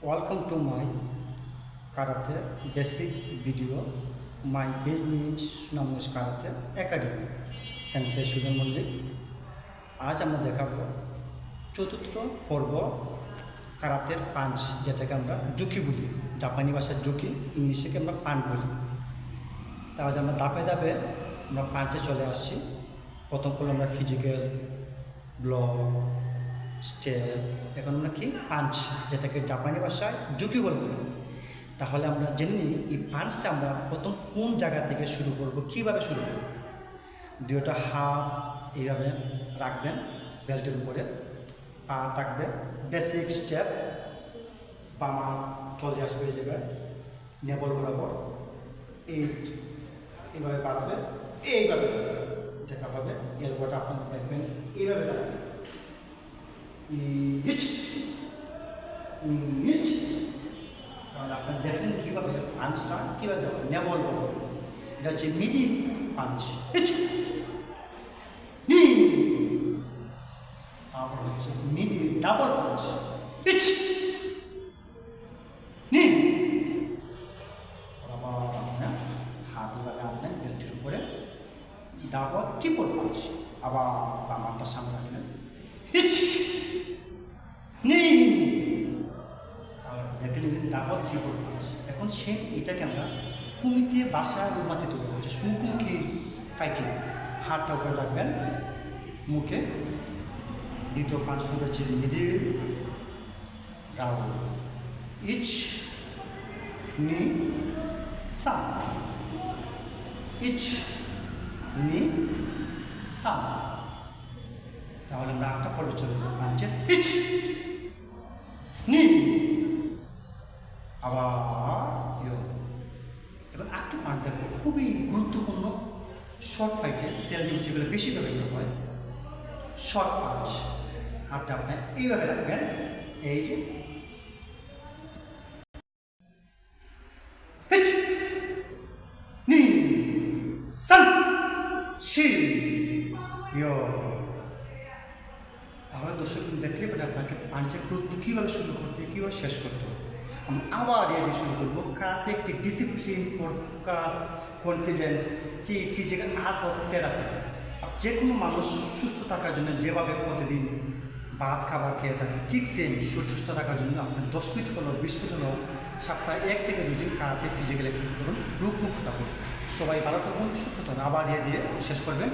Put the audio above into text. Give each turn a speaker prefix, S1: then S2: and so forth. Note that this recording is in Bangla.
S1: Welcome to my Karate basic video. My base name is Sunamush Karate Academy. Sensei Sujan Mullik. আজ আমরা দেখাবো চতুর্থ পর্ব কারাতের পাঞ্চ, যেটাকে আমরা জুকি বলি। জাপানি ভাষার জুকি, ইংলিশে আমরা পান বলি। তাহলে আমরা ধাপে ধাপে আমরা পাঞ্চে চলে আসছি। প্রথম করলে আমরা ফিজিক্যাল, ব্লক, স্টেপ, এখন আমরা কি পাঞ্চ, যেটাকে জাপানি ভাষায় জুকি বলে থাকি। তাহলে আমরা জেনে নিই এই পাঞ্চটা আমরা প্রথম কোন জায়গা থেকে শুরু করব, কীভাবে শুরু করব। দুটো হাত এইভাবে রাখবেন বেল্টের উপরে, পা থাকবে বেসিক স্টেপ, বামা চলে আসবে এই জায়গায় নেবল বরাবর, এইভাবে বাড়াবে, এইভাবে দেখা হবে। এরপরটা আপনি দেখবেন এইভাবে দাঁড়াবে, তাহলে আপনি দেখলেন কীভাবে পাঞ্চটা কীভাবে দেওয়া নেবল বরাবর। এটা হচ্ছে মিডিল পাঞ্চ। তারপর হচ্ছে মিডিল ডাবল পাঞ্চ, আবার আপনার হাত এভাবে আনলেন বেল্টের উপরে, ডাবল ট্রিপল পাঞ্চ, আবার বামারটা সামনে রাখলেন, দেখে নেবেন ডাবল ট্রিপল পাঞ্চ। এখন সে এটাকে আমরা কুমিতে বাসায় রূপান্তরিত করবো, হচ্ছে মুখোমুখি ফাইটিং। হাতটা উপরে রাখবেন মুখে, দ্বিতীয় পাঁচ হচ্ছে মিডিল রাউন্ড, ইচ নি সান, ইচ নি সান। তাহলে আমরা একটা পর্বে চলে যাই পাঞ্চের, ইচ নি, আবার এখন একটা পাঁচ দেখো, খুবই গুরুত্বপূর্ণ। শর্ট ফাইটে সেল জিম সেগুলো বেশি ব্যবহৃত হয়। শর্ট পাঞ্চ, হাতটা আপনি এইভাবে রাখবেন, এই যে তাহলে দর্শক দেখলে পেলে আপনাকে পাঞ্চের গুরুত্ব কীভাবে শুরু করতে, কীভাবে শেষ করতে হবে। আমরা আবার এর শুরু করবো। কারাতে একটি ডিসিপ্লিন ফর ফোকাস, কনফিডেন্স, কি ফিজিক্যাল আর্ট অফ থেরাপি। যে কোনো মানুষ সুস্থ থাকার জন্য যেভাবে প্রতিদিন ভাত খাবার খেয়ে থাকে, ঠিক সেম সুস্থ থাকার জন্য আপনার 10 মিনিট হলো 20 মিনিট হলো সপ্তাহে 1 থেকে 2 দিন কারাতে ফিজিক্যাল এক্সারসাইজ করুন, রোগমুক্ত থাকুন। সবাই ভালো থাকুন, সুস্থ থাকুন। আবার দিয়ে শেষ করবেন।